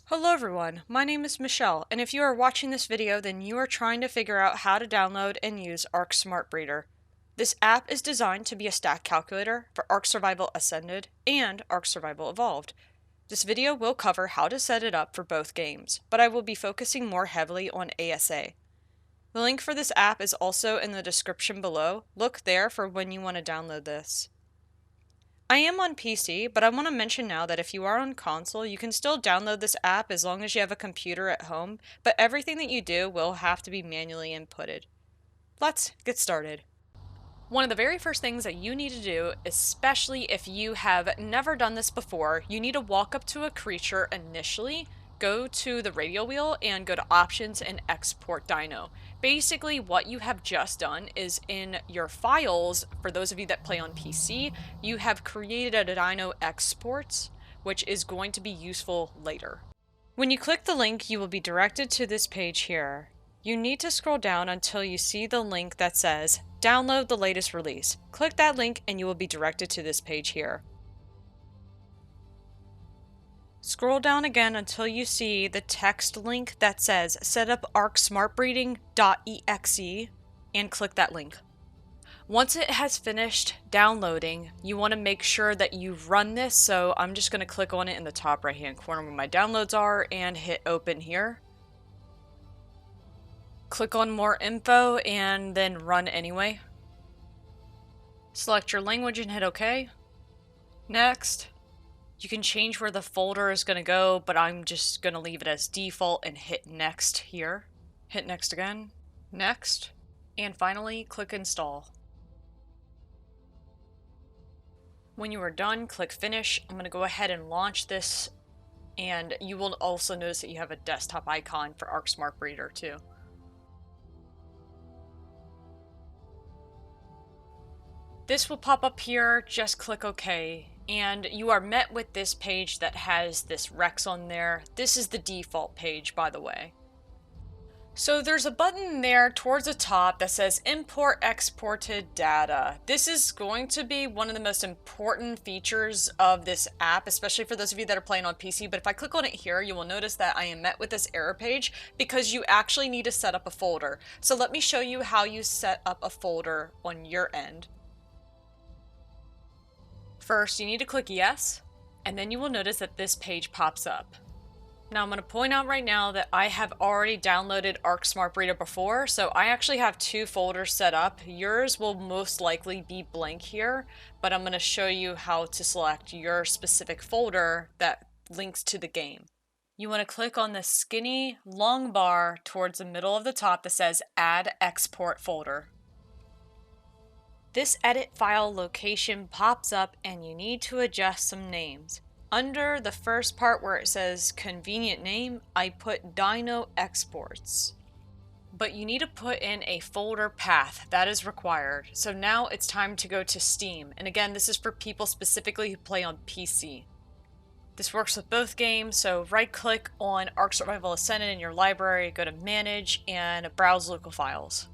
Hello everyone, my name is Michelle, and if you are watching this video then you are trying to figure out how to download and use Ark Smart Breeder. This app is designed to be a stat calculator for Ark Survival Ascended and Ark Survival Evolved. This video will cover how to set it up for both games, but I will be focusing more heavily on ASA. The link for this app is also in the description below. Look there for when you want to download this. I am on PC, but I want to mention now that if you are on console, you can still download this app as long as you have a computer at home, but everything that you do will have to be manually inputted. Let's get started. One of the very first things that you need to do, especially if you have never done this before, you need to walk up to a creature initially, go to the radial wheel, and go to Options and Export Dino. Basically, what you have just done is in your files, for those of you that play on PC, you have created a Dino export, which is going to be useful later. When you click the link, you will be directed to this page here. You need to scroll down until you see the link that says, download the latest release. Click that link and you will be directed to this page here. Scroll down again until you see the text link that says setup arksmartbreeding.exe and click that link. Once it has finished downloading, you want to make sure that you run this, so I'm just going to click on it in the top right hand corner where my downloads are and hit open here. Click on more info and then run anyway. Select your language and hit OK. Next. You can change where the folder is going to go, but I'm just going to leave it as default and hit next here. Hit next again. Next. And finally, click install. When you are done, click finish. I'm going to go ahead and launch this, and you will also notice that you have a desktop icon for Ark Smart Breeder too. This will pop up here, just click OK. And you are met with this page that has this Rex on there. This is the default page, by the way. So there's a button there towards the top that says import exported data. This is going to be one of the most important features of this app, especially for those of you that are playing on PC. But if I click on it here, you will notice that I am met with this error page because you actually need to set up a folder. So let me show you how you set up a folder on your end. First, you need to click yes, and then you will notice that this page pops up. Now I'm going to point out right now that I have already downloaded Ark Smart Breeder before, so I actually have two folders set up. Yours will most likely be blank here, but I'm going to show you how to select your specific folder that links to the game. You want to click on the skinny long bar towards the middle of the top that says Add Export Folder. This edit file location pops up and you need to adjust some names. Under the first part where it says convenient name, I put Dino exports. But you need to put in a folder path, that is required. So now it's time to go to Steam. And again, this is for people specifically who play on PC. This works with both games, so right click on Ark Survival Ascended in your library, go to Manage and Browse Local Files.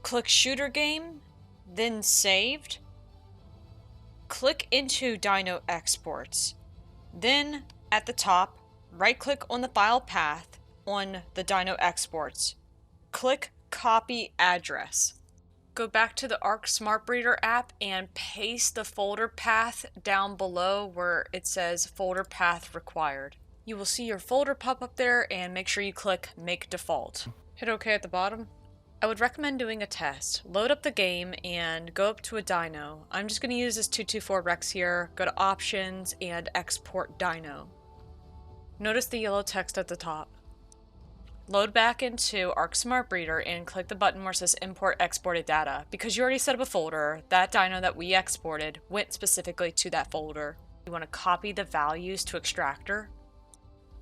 Click Shooter Game, then Saved. Click into Dino Exports. Then at the top, right click on the file path on the Dino Exports. Click Copy Address. Go back to the Ark Smart Breeder app and paste the folder path down below where it says Folder Path Required. You will see your folder pop up there and make sure you click Make Default. Hit OK at the bottom. I would recommend doing a test. Load up the game and go up to a Dino. I'm just going to use this 224 Rex here. Go to Options and Export Dino. Notice the yellow text at the top. Load back into Ark Smart Breeder and click the button where it says Import Exported Data. Because you already set up a folder, that Dino that we exported went specifically to that folder. You want to copy the values to Extractor.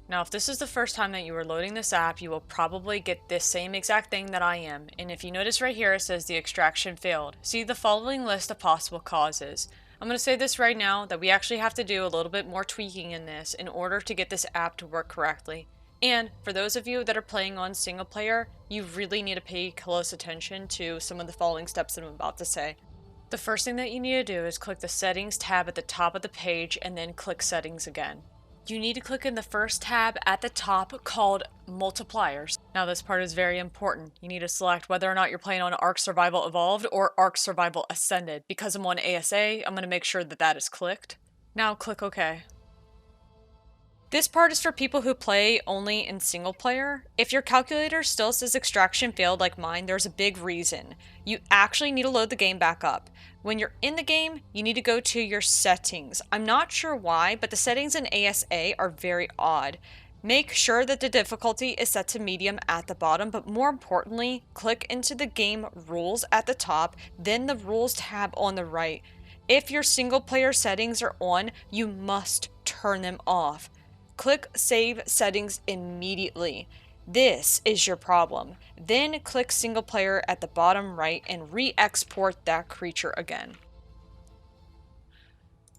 Now, if this is the first time that you are loading this app, you will probably get this same exact thing that I am. And if you notice right here, it says the extraction failed. See the following list of possible causes. I'm going to say this right now, that we actually have to do a little bit more tweaking in this in order to get this app to work correctly. And for those of you that are playing on single player, you really need to pay close attention to some of the following steps that I'm about to say. The first thing that you need to do is click the Settings tab at the top of the page and then click Settings again. you need to click in the first tab at the top called Multipliers. Now this part is very important. You need to select whether or not you're playing on Ark Survival Evolved or Ark Survival Ascended. Because I'm on ASA, I'm going to make sure that that is clicked. Now click OK. This part is for people who play only in single player. If your calculator still says extraction failed like mine, there's a big reason. You actually need to load the game back up. When you're in the game, you need to go to your settings. I'm not sure why, but the settings in ASA are very odd. Make sure that the difficulty is set to medium at the bottom, but more importantly, click into the game rules at the top, then the rules tab on the right. If your single player settings are on, you must turn them off. Click Save Settings immediately. This is your problem. Then click Single Player at the bottom right and re-export that creature again.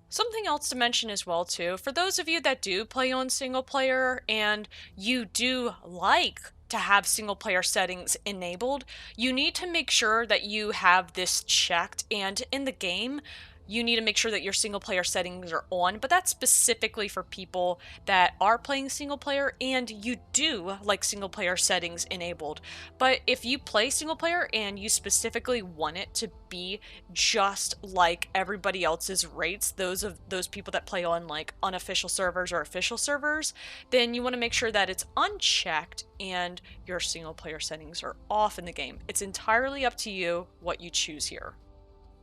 Something else to mention as well too, for those of you that do play on single player and you do like to have single player settings enabled, you need to make sure that you have this checked, and in the game you need to make sure that your single player settings are on, but that's specifically for people that are playing single player and you do like single player settings enabled. But if you play single player and you specifically want it to be just like everybody else's rates, those people that play on like unofficial servers or official servers, then you want to make sure that it's unchecked and your single player settings are off in the game. It's entirely up to you what you choose here.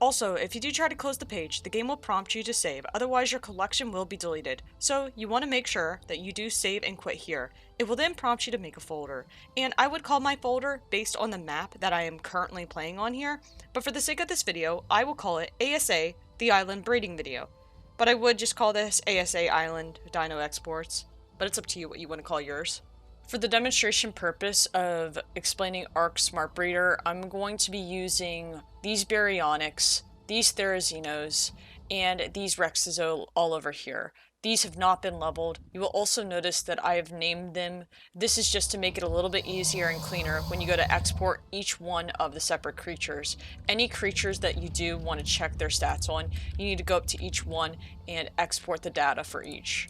Also, if you do try to close the page, the game will prompt you to save, otherwise your collection will be deleted. So you want to make sure that you do save and quit here. It will then prompt you to make a folder, and I would call my folder based on the map that I am currently playing on here, but for the sake of this video, I will call it ASA, the Island Breeding Video. But I would just call this ASA Island Dino Exports, but it's up to you what you want to call yours. For the demonstration purpose of explaining Ark Smart Breeder, I'm going to be using these Baryonyx, these Therazinos, and these Rexes all over here. These have not been leveled. You will also notice that I have named them. This is just to make it a little bit easier and cleaner when you go to export each one of the separate creatures. Any creatures that you do want to check their stats on, you need to go up to each one and export the data for each.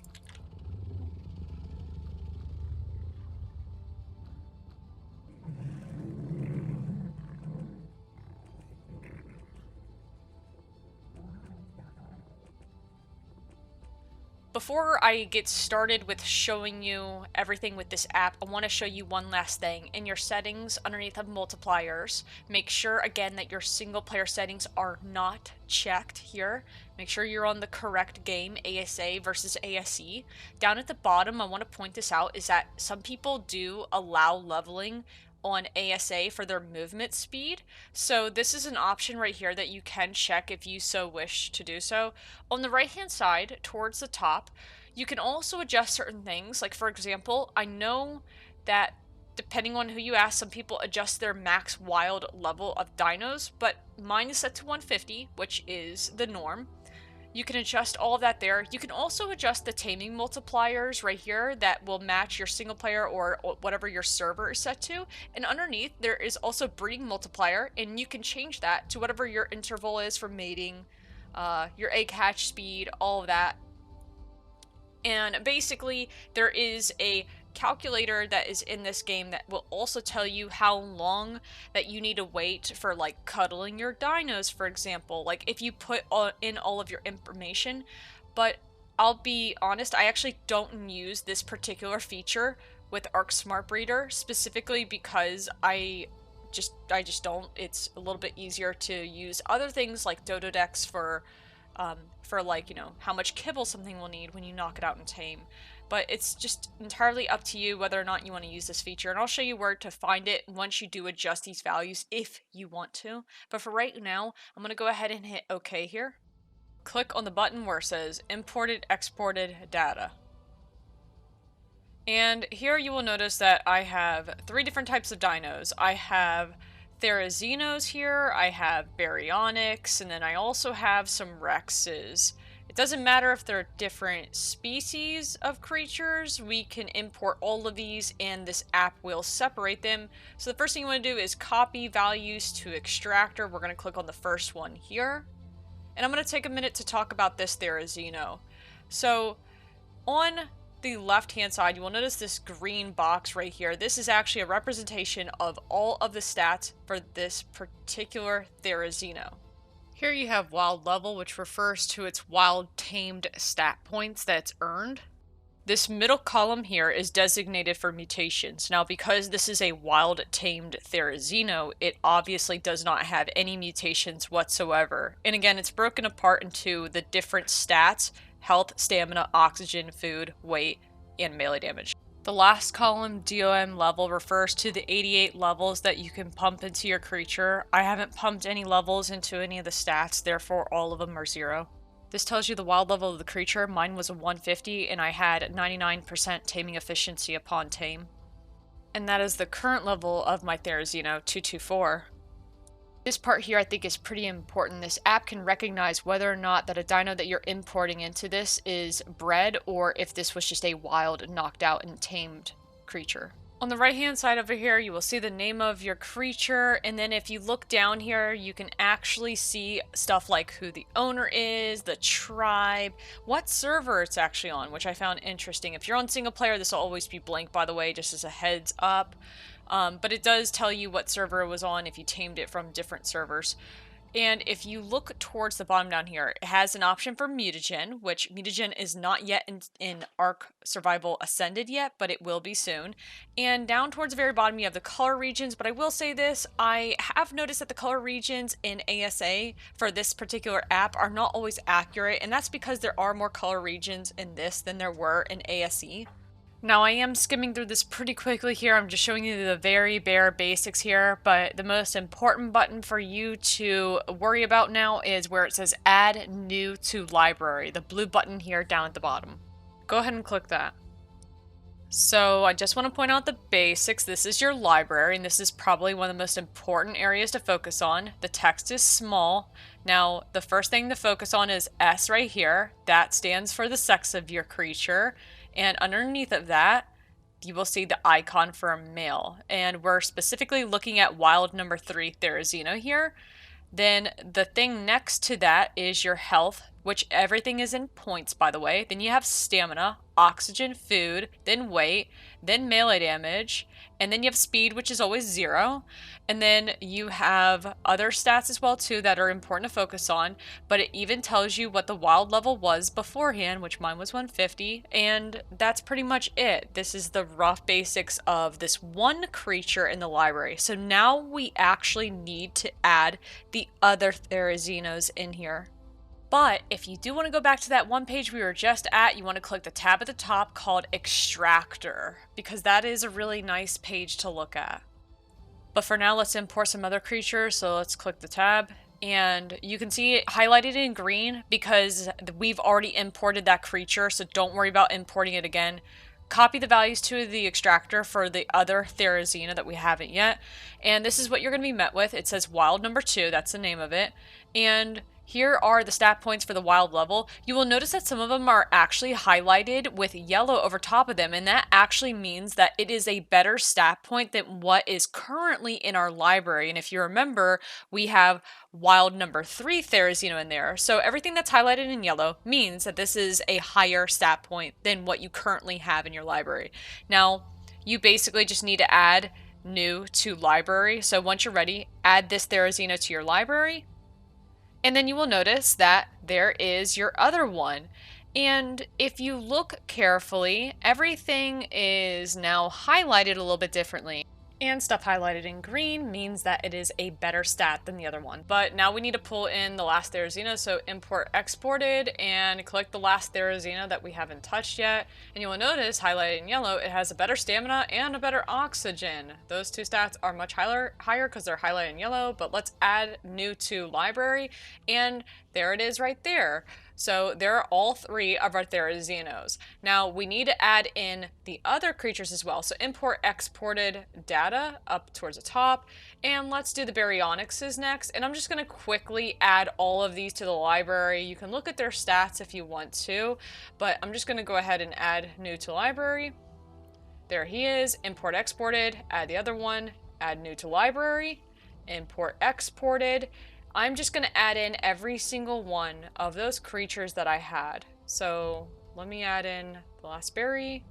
Before I get started with showing you everything with this app, I want to show you one last thing. In your settings, underneath of multipliers, make sure again that your single player settings are not checked here. Make sure you're on the correct game, ASA versus ASE. Down at the bottom, I want to point this out, is that some people do allow leveling on ASA for their movement speed. So this is an option right here that you can check if you so wish to do so. On the right hand side towards the top, you can also adjust certain things. Like for example, I know that depending on who you ask, some people adjust their max wild level of dinos, but mine is set to 150, which is the norm. You can adjust all of that there. You can also adjust the taming multipliers right here that will match your single player or whatever your server is set to. And underneath there is also breeding multiplier, and you can change that to whatever your interval is for mating, your egg hatch speed, all of that. And basically there is a calculator that is in this game that will also tell you how long that you need to wait for like cuddling your dinos, for example, like if you put in all of your information. But I'll be honest, I actually don't use this particular feature with Ark Smart Breeder specifically because I just don't. It's a little bit easier to use other things like Dododex for like, you know, how much kibble something will need when you knock it out and tame. But it's just entirely up to you whether or not you want to use this feature, and I'll show you where to find it once you do adjust these values if you want to. But for right now, I'm going to go ahead and hit OK here. Click on the button where it says Imported Exported Data. And here you will notice that I have 3 different types of dinos. I have Therazinos here, I have Baryonyx, and then I also have some Rexes. It doesn't matter if they're different species of creatures, we can import all of these and this app will separate them. So the first thing you want to do is copy values to extractor. We're going to click on the first one here. And I'm going to take a minute to talk about this Therazino. So on the left hand side, you will notice this green box right here. This is actually a representation of all of the stats for this particular Therizino. Here you have wild level, which refers to its wild tamed stat points that it's earned. This middle column here is designated for mutations. Now, because this is a wild tamed Therizino, it obviously does not have any mutations whatsoever. And again, it's broken apart into the different stats: health, stamina, oxygen, food, weight, and melee damage. The last column, DOM level, refers to the 88 levels that you can pump into your creature. I haven't pumped any levels into any of the stats, therefore all of them are 0. This tells you the wild level of the creature. Mine was a 150 and I had 99% taming efficiency upon tame. And that is the current level of my Therizino, 224. This part here I think is pretty important. This app can recognize whether or not that a dino that you're importing into this is bred, or if this was just a wild, knocked out, and tamed creature. On the right hand side over here, you will see the name of your creature, and then if you look down here, you can actually see stuff like who the owner is, the tribe, what server it's actually on, which I found interesting. If you're on single player, this will always be blank, by the way, just as a heads up. But it does tell you what server it was on if you tamed it from different servers. And if you look towards the bottom down here, it has an option for mutagen, which mutagen is not yet in Ark Survival Ascended yet, but it will be soon. And down towards the very bottom, you have the color regions, but I will say this, I have noticed that the color regions in ASA for this particular app are not always accurate, and that's because there are more color regions in this than there were in ASE. Now, I am skimming through this pretty quickly here. I'm just showing you the very bare basics here, but the most important button for you to worry about now is where it says Add New to Library, the blue button here down at the bottom. Go ahead and click that. So I just want to point out the basics. This is your library, and this is probably one of the most important areas to focus on. The text is small. Now, the first thing to focus on is S right here. That stands for the sex of your creature. And underneath of that, you will see the icon for a male. And we're specifically looking at wild number 3 Therizino here. Then the thing next to that is your health, which everything is in points, by the way. Then you have stamina, oxygen, food, then weight, then melee damage, and then you have speed, which is always 0. And then you have other stats as well too that are important to focus on, but it even tells you what the wild level was beforehand, which mine was 150, and that's pretty much it. This is the rough basics of this one creature in the library. So now we actually need to add the other Therizinos in here. But if you do want to go back to that one page we were just at, you want to click the tab at the top called Extractor, because that is a really nice page to look at. But for now, let's import some other creatures. So let's click the tab, and you can see it highlighted in green because we've already imported that creature, so don't worry about importing it again. Copy the values to the extractor for the other Therizino that we haven't yet, and this is what you're going to be met with. It says wild number 2, that's the name of it, and here are the stat points for the wild level. You will notice that some of them are actually highlighted with yellow over top of them, and that actually means that it is a better stat point than what is currently in our library. And if you remember, we have wild number 3 Therizino in there. So everything that's highlighted in yellow means that this is a higher stat point than what you currently have in your library. Now, you basically just need to add new to library. So once you're ready, add this Therizino to your library. And then you will notice that there is your other one. And if you look carefully, everything is now highlighted a little bit differently. And stuff highlighted in green means that it is a better stat than the other one. But now we need to pull in the last Therizino, so import exported and click the last Therizino that we haven't touched yet. And you will notice, highlighted in yellow, it has a better stamina and a better oxygen. Those two stats are much higher because they're highlighted in yellow, but let's add new to library, and there it is right there. So there are all 3 of our Therizinos. Now we need to add in the other creatures as well. So import exported data up towards the top, and let's do the baryonyxes next. And I'm just going to quickly add all of these to the library. You can look at their stats if you want to, but I'm just going to go ahead and add new to library. There he is, import exported, add the other one, add new to library, import exported. I'm just going to add in every single one of those creatures that I had. So let me add in the last berry.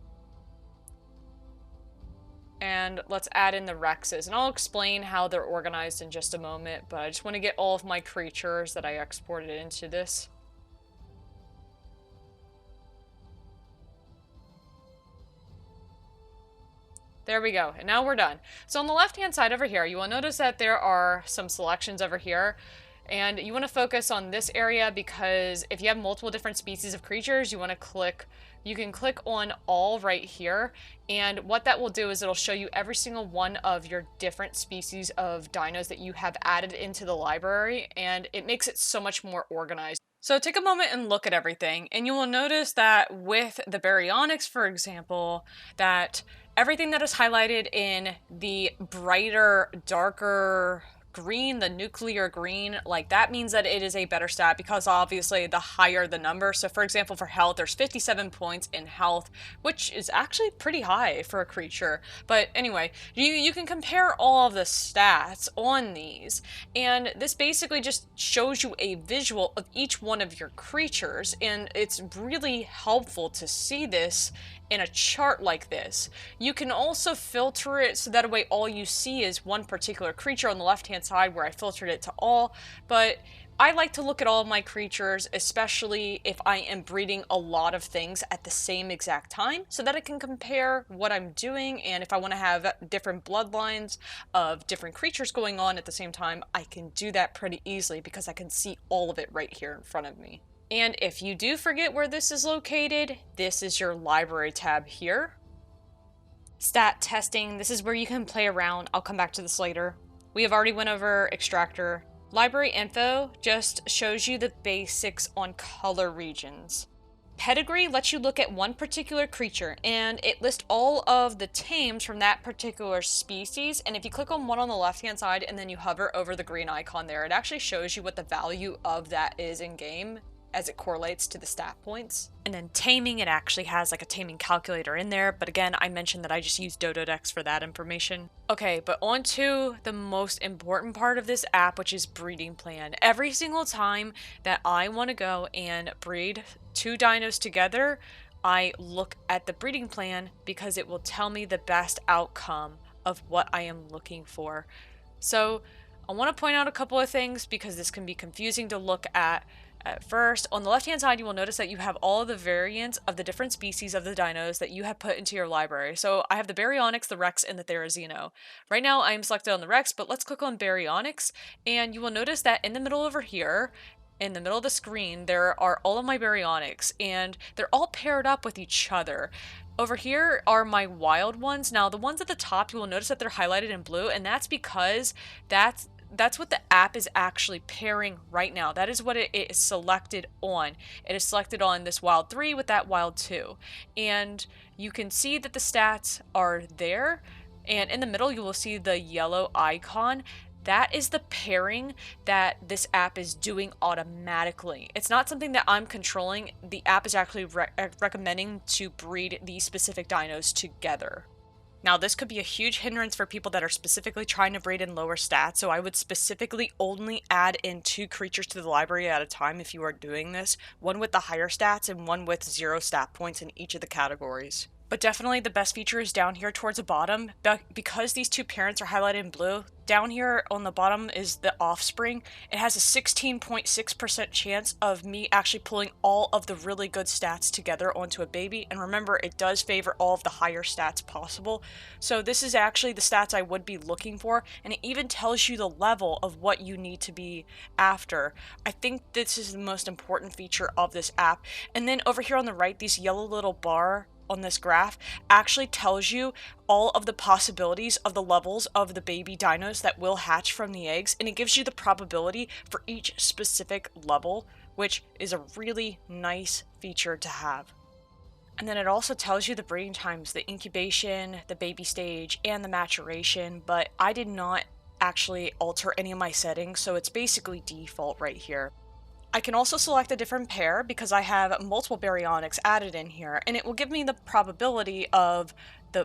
And let's add in the Rexes, and I'll explain how they're organized in just a moment, but I just want to get all of my creatures that I exported into this. There we go, and now we're done. So on the left-hand side over here, you will notice that there are some selections over here, and you want to focus on this area because if you have multiple different species of creatures, you can click on all right here, and what that will do is it'll show you every single one of your different species of dinos that you have added into the library, and it makes it so much more organized. So take a moment and look at everything, and you will notice that with the baryonyx, for example, that everything that is highlighted in the brighter, darker green, the nuclear green, like that means that it is a better stat because obviously the higher the number. So for example, for health, there's 57 points in health, which is actually pretty high for a creature. But anyway, you can compare all of the stats on these, and this basically just shows you a visual of each one of your creatures, and it's really helpful to see this in a chart like this. You can also filter it so that way all you see is one particular creature on the left hand side where I filtered it to all, but I like to look at all of my creatures, especially if I am breeding a lot of things at the same exact time, so that I can compare what I'm doing, and if I want to have different bloodlines of different creatures going on at the same time, I can do that pretty easily because I can see all of it right here in front of me. And if you do forget where this is located, this is your library tab here. Stat testing, this is where you can play around. I'll come back to this later. We have already went over extractor. Library info just shows you the basics on color regions. Pedigree lets you look at one particular creature, and it lists all of the tames from that particular species, and if you click on one on the left hand side and then you hover over the green icon there, it actually shows you what the value of that is in game as it correlates to the stat points. And then taming, it actually has like a taming calculator in there, but again, I mentioned that I just use Dododex for that information. Okay, but on to the most important part of this app, which is breeding plan. Every single time that I want to go and breed two dinos together, I look at the breeding plan because it will tell me the best outcome of what I am looking for. So I want to point out a couple of things because this can be confusing to look at. First, on the left-hand side, you will notice that you have all of the variants of the different species of the dinos that you have put into your library. So I have the Baryonyx, the Rex, and the Therizino. Right now, I am selected on the Rex, but let's click on Baryonyx, and you will notice that in the middle over here, in the middle of the screen, there are all of my Baryonyx, and they're all paired up with each other. Over here are my wild ones. Now, the ones at the top, you will notice that they're highlighted in blue, and that's because that's what the app is actually pairing right now. That is what it is selected on. It is selected on this wild 3 with that wild 2. And you can see that the stats are there. And in the middle, you will see the yellow icon. That is the pairing that this app is doing automatically. It's not something that I'm controlling. The app is actually recommending to breed these specific dinos together. Now, this could be a huge hindrance for people that are specifically trying to breed in lower stats, so I would specifically only add in 2 creatures to the library at a time if you are doing this, one with the higher stats and one with 0 stat points in each of the categories. But definitely the best feature is down here towards the bottom. Because these 2 parents are highlighted in blue, down here on the bottom is the offspring. It has a 16.6% chance of me actually pulling all of the really good stats together onto a baby. And remember, it does favor all of the higher stats possible. So this is actually the stats I would be looking for. And it even tells you the level of what you need to be after. I think this is the most important feature of this app. And then over here on the right, these yellow little bar on this graph actually tells you all of the possibilities of the levels of the baby dinos that will hatch from the eggs, and it gives you the probability for each specific level, which is a really nice feature to have. And then it also tells you the breeding times, the incubation, the baby stage, and the maturation, but I did not actually alter any of my settings, so it's basically default right here. I can also select a different pair because I have multiple baryonyx added in here, and it will give me the probability of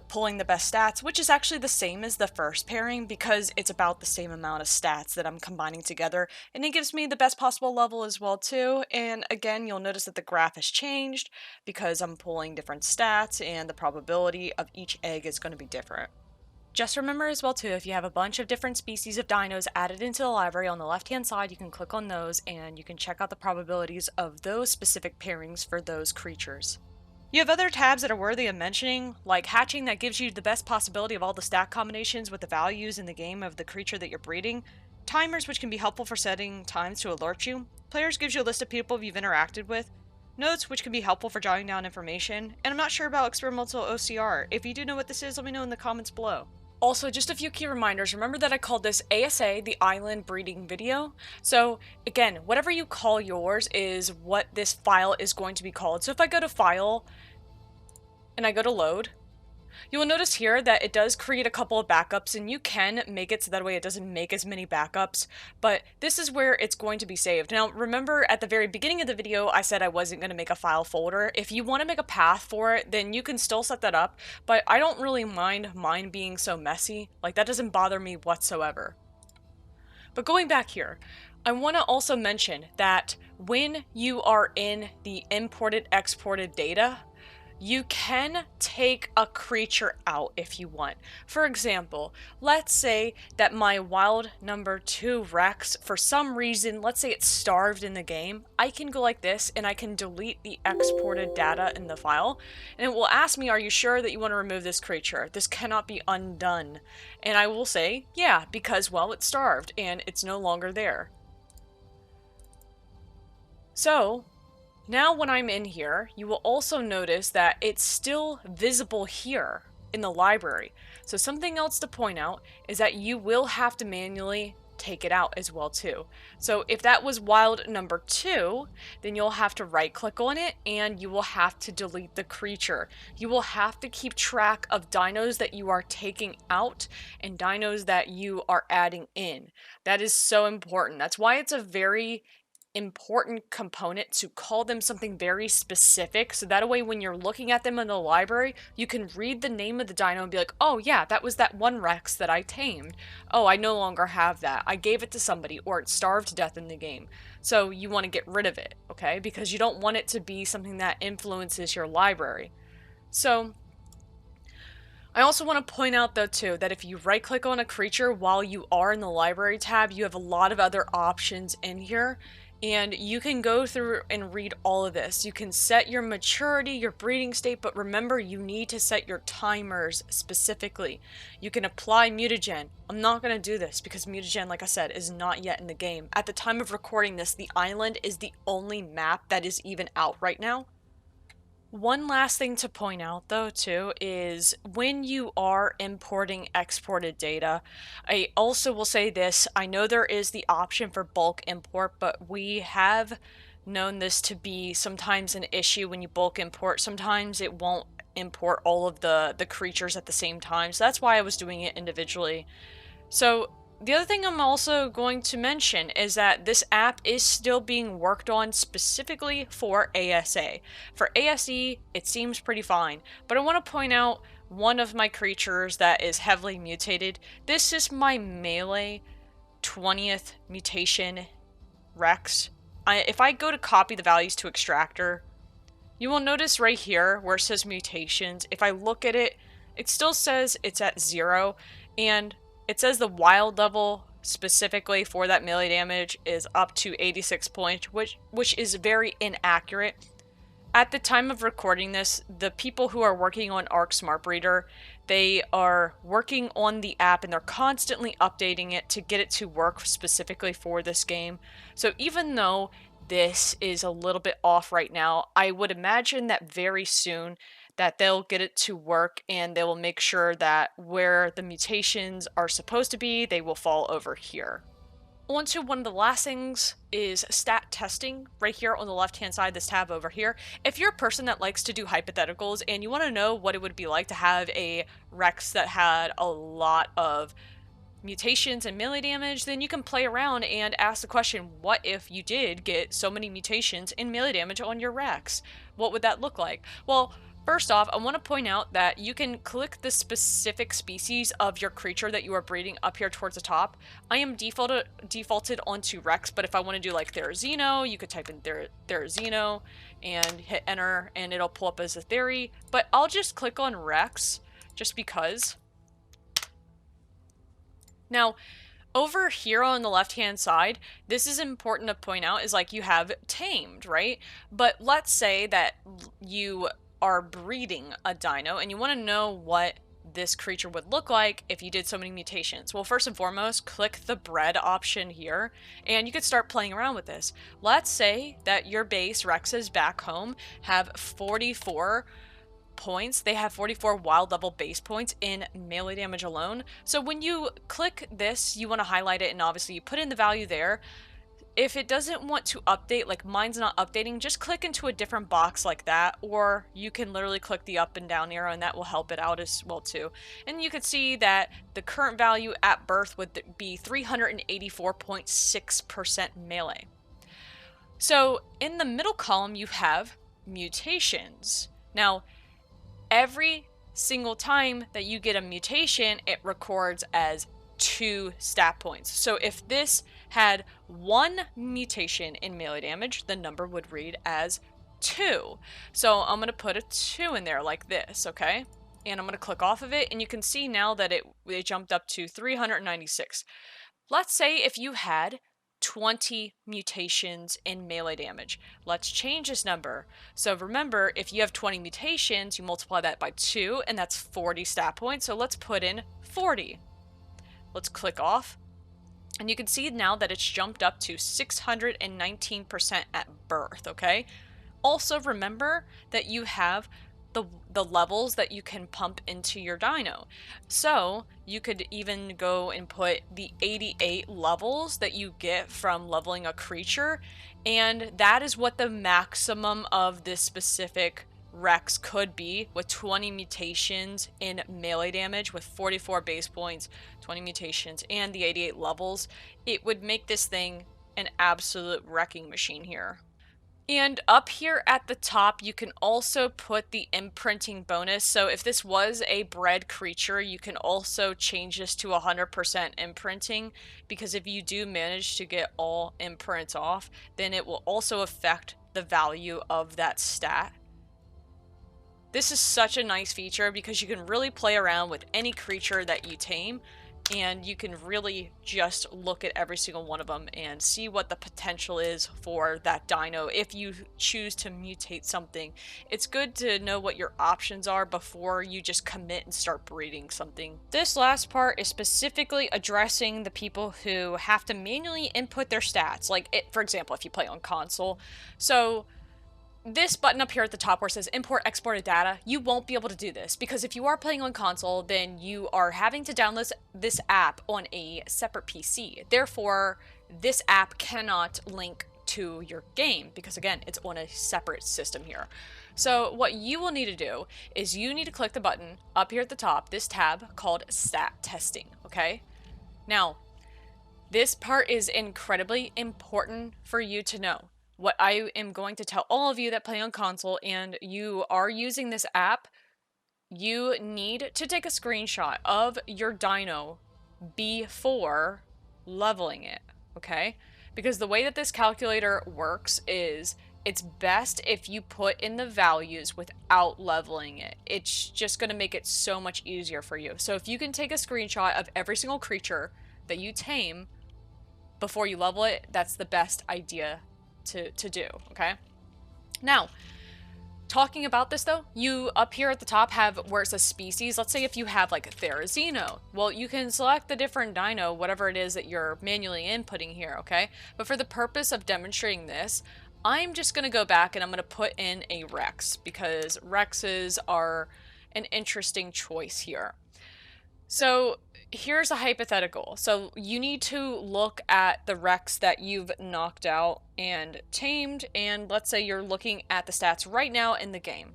pulling the best stats, which is actually the same as the first pairing because it's about the same amount of stats that I'm combining together, and it gives me the best possible level as well too. And again, you'll notice that the graph has changed because I'm pulling different stats and the probability of each egg is going to be different. Just remember as well too, if you have a bunch of different species of dinos added into the library, on the left hand side you can click on those and you can check out the probabilities of those specific pairings for those creatures. You have other tabs that are worthy of mentioning, like hatching, that gives you the best possibility of all the stat combinations with the values in the game of the creature that you're breeding. Timers, which can be helpful for setting times to alert you. Players gives you a list of people you've interacted with. Notes, which can be helpful for jotting down information. And I'm not sure about experimental OCR. If you do know what this is, let me know in the comments below. Also, just a few key reminders. Remember that I called this ASA, the Island Breeding Video. So again, whatever you call yours is what this file is going to be called. So if I go to File and I go to Load, you will notice here that it does create a couple of backups, and you can make it so that way it doesn't make as many backups, but this is where it's going to be saved. Now remember, at the very beginning of the video I said I wasn't going to make a file folder. If you want to make a path for it, then you can still set that up, but I don't really mind mine being so messy. Like, that doesn't bother me whatsoever. But going back here, I want to also mention that when you are in the imported exported data, you can take a creature out if you want. For example, let's say that my wild number 2 Rex, for some reason, let's say it's starved in the game, I can go like this and I can delete the exported data in the file, and it will ask me, are you sure that you want to remove this creature? This cannot be undone. And I will say, yeah, because, well, it's starved and it's no longer there. So now when I'm in here, you will also notice that it's still visible here in the library. So something else to point out is that you will have to manually take it out as well too. So if that was wild number 2, then you'll have to right click on it and you will have to delete the creature. You will have to keep track of dinos that you are taking out and dinos that you are adding in. That is so important. That's why it's a very important component to call them something very specific, so that way when you're looking at them in the library, you can read the name of the dino and be like, oh yeah, that was that one Rex that I tamed. Oh, I no longer have that. I gave it to somebody, or it starved to death in the game. So you want to get rid of it, okay? Because you don't want it to be something that influences your library. So I also want to point out though too that if you right click on a creature while you are in the library tab, you have a lot of other options in here. And you can go through and read all of this. You can set your maturity, your breeding state, but remember, you need to set your timers specifically. You can apply mutagen. I'm not going to do this because mutagen, like I said, is not yet in the game. At the time of recording this, the island is the only map that is even out right now. One last thing to point out though too is when you are importing exported data, I also will say this, I know there is the option for bulk import, but we have known this to be sometimes an issue when you bulk import. Sometimes it won't import all of the creatures at the same time, so that's why I was doing it individually. So the other thing I'm also going to mention is that this app is still being worked on specifically for ASA. For ASE, it seems pretty fine, but I want to point out one of my creatures that is heavily mutated. This is my melee 20th mutation Rex. If I go to copy the values to extractor, you will notice right here where it says mutations, if I look at it, it still says it's at 0, and it says the wild level specifically for that melee damage is up to 86 points, which is very inaccurate. At the time of recording this, the people who are working on Arc Smart Breeder, they are working on the app and they're constantly updating it to get it to work specifically for this game. So even though this is a little bit off right now, I would imagine that very soon that they'll get it to work and they will make sure that where the mutations are supposed to be, they will fall over here. On to one of the last things is stat testing right here on the left hand side, this tab over here. If you're a person that likes to do hypotheticals and you want to know what it would be like to have a Rex that had a lot of mutations and melee damage, then you can play around and ask the question, what if you did get so many mutations and melee damage on your Rex? What would that look like? Well, First off, I want to point out that you can click the specific species of your creature that you are breeding up here towards the top. I am defaulted onto Rex, but if I want to do like Therizino, you could type in Therizino and hit enter and it'll pull up as a theory. But I'll just click on Rex just because. Now, over here on the left-hand side, this is important to point out, is like you have tamed, right? But let's say that you are breeding a dino and you want to know what this creature would look like if you did so many mutations. Well, first and foremost, click the bred option here and you could start playing around with this. Let's say that your base Rexes back home have 44 points. They have 44 wild level base points in melee damage alone. So when you click this, you want to highlight it and obviously you put in the value there. If it doesn't want to update, like mine's not updating, just click into a different box like that, or you can literally click the up and down arrow and that will help it out as well too. And you can see that the current value at birth would be 384.6% melee. So in the middle column you have mutations. Now, every single time that you get a mutation, it records as 2 stat points. So if this had 1 mutation in melee damage, the number would read as 2. So I'm going to put a 2 in there like this, okay? And I'm going to click off of it, and you can see now that it jumped up to 396. Let's say if you had 20 mutations in melee damage. Let's change this number. So remember, if you have 20 mutations, you multiply that by 2, and that's 40 stat points. So let's put in 40. Let's click off. And you can see now that it's jumped up to 619% at birth, okay? Also remember that you have the levels that you can pump into your dino. So you could even go and put the 88 levels that you get from leveling a creature, and that is what the maximum of this specific Rex could be, with 20 mutations in melee damage, with 44 base points, 20 mutations, and the 88 levels. It would make this thing an absolute wrecking machine here. And up here at the top, you can also put the imprinting bonus. So if this was a bred creature, you can also change this to 100% imprinting, because if you do manage to get all imprints off, then it will also affect the value of that stat. This is such a nice feature because you can really play around with any creature that you tame, and you can really just look at every single one of them and see what the potential is for that dino if you choose to mutate something. It's good to know what your options are before you just commit and start breeding something. This last part is specifically addressing the people who have to manually input their stats. Like, for example, if you play on console. So this button up here at the top where it says import exported data, you won't be able to do this, because if you are playing on console, then you are having to download this app on a separate PC. Therefore, this app cannot link to your game because, again, it's on a separate system here. So what you will need to do is you need to click the button up here at the top, this tab called stat testing, okay? Now, this part is incredibly important for you to know. What I am going to tell all of you that play on console and you are using this app, you need to take a screenshot of your dino before leveling it, okay? Because the way that this calculator works is it's best if you put in the values without leveling it. It's just going to make it so much easier for you. So if you can take a screenshot of every single creature that you tame before you level it, that's the best idea to do, okay? Now, talking about this though, you up here at the top have where it says species. Let's say if you have like a Therizino, well, you can select the different dino, whatever it is that you're manually inputting here, okay? But for the purpose of demonstrating this, I'm just going to go back and I'm going to put in a Rex, because Rexes are an interesting choice here. So here's a hypothetical. So you need to look at the Rex that you've knocked out and tamed, and let's say you're looking at the stats right now in the game.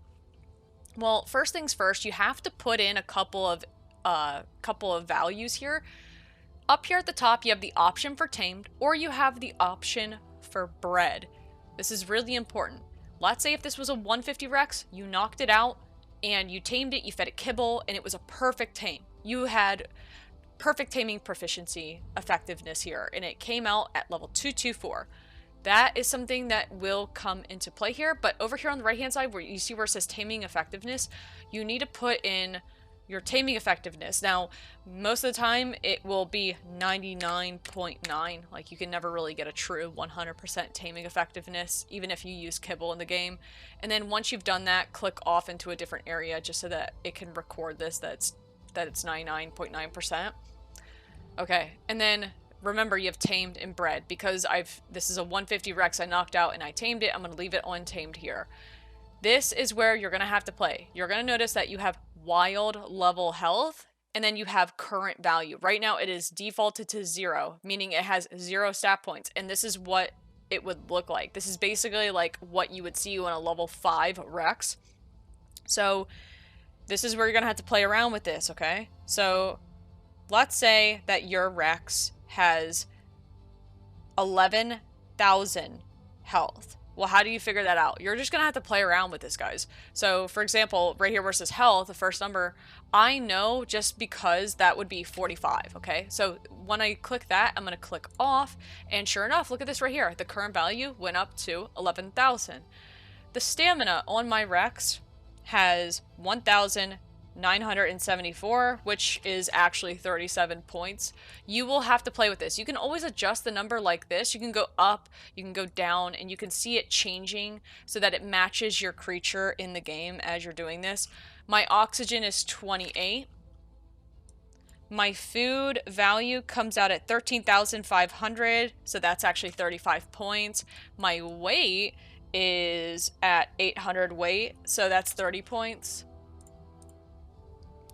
Well, first things first, you have to put in a couple of values here. Up here at the top, you have the option for tamed, or you have the option for bred. This is really important. Let's say if this was a 150 Rex, you knocked it out, and you tamed it, you fed it kibble, and it was a perfect tame. You had perfect taming proficiency effectiveness here, and it came out at level 224. That is something that will come into play here, but over here on the right hand side where you see where it says taming effectiveness, you need to put in your taming effectiveness. Now, most of the time it will be 99.9, like you can never really get a true 100% taming effectiveness, even if you use kibble in the game. And then once you've done that, click off into a different area just so that it can record this, that it's 99.9%. Okay, and then remember you have tamed and bred, because this is a 150 Rex I knocked out and I tamed it. I'm going to leave it untamed here. This is where you're going to have to play. You're going to notice that you have wild level health, and then you have current value. Right now it is defaulted to 0, meaning it has 0 stat points, and this is what it would look like. This is basically like what you would see on a level 5 Rex. So this is where you're going to have to play around with this, okay? So let's say that your Rex has 11,000 health. Well, how do you figure that out? You're just going to have to play around with this, guys. So, for example, right here where it says health, the first number, I know just because that would be 45, okay? So, when I click that, I'm going to click off, and sure enough, look at this right here. The current value went up to 11,000. The stamina on my Rex has 1,974, which is actually 37 points. You will have to play with this. You can always adjust the number like this. You can go up, you can go down, and you can see it changing so that it matches your creature in the game as you're doing this. My oxygen is 28. My food value comes out at 13,500, so that's actually 35 points. My weight is at 800 weight, so that's 30 points.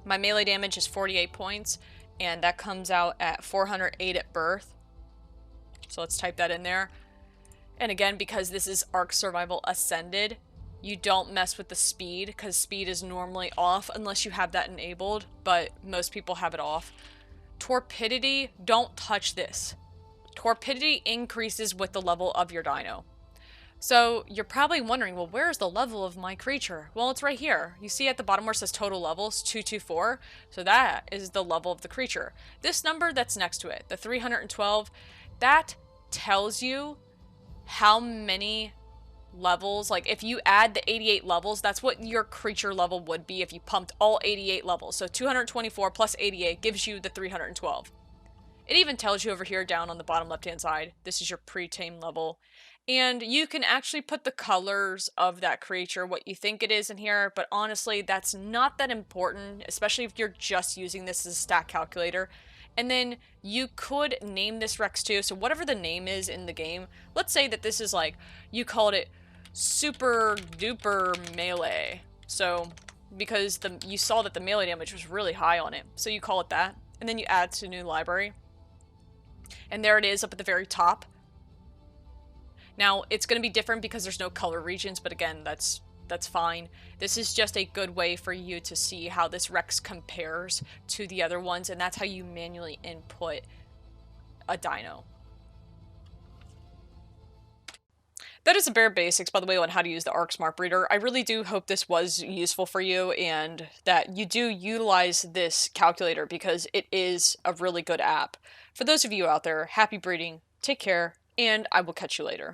My melee damage is 48 points, and that comes out at 408 at birth. So let's type that in there. And again, because this is Ark Survival Ascended, you don't mess with the speed, because speed is normally off unless you have that enabled, but most people have it off. Torpidity, don't touch this. Torpidity increases with the level of your dino. So you're probably wondering, well, where's the level of my creature? Well, it's right here. You see at the bottom where it says total levels, 224. So that is the level of the creature. This number that's next to it, the 312, that tells you how many levels, like if you add the 88 levels, that's what your creature level would be if you pumped all 88 levels. So 224 plus 88 gives you the 312. It even tells you over here down on the bottom left-hand side, this is your pre-tame level. And you can actually put the colors of that creature, what you think it is in here, but honestly, that's not that important, especially if you're just using this as a stat calculator. And then you could name this Rex too, so whatever the name is in the game, let's say that this is like, you called it Super Duper Melee. So, because you saw that the melee damage was really high on it, so you call it that. And then you add to new library. And there it is up at the very top. Now, it's going to be different because there's no color regions, but again, that's fine. This is just a good way for you to see how this Rex compares to the other ones, and that's how you manually input a dino. That is the bare basics, by the way, on how to use the Ark Smart Breeder. I really do hope this was useful for you and that you do utilize this calculator because it is a really good app. For those of you out there, happy breeding, take care, and I will catch you later.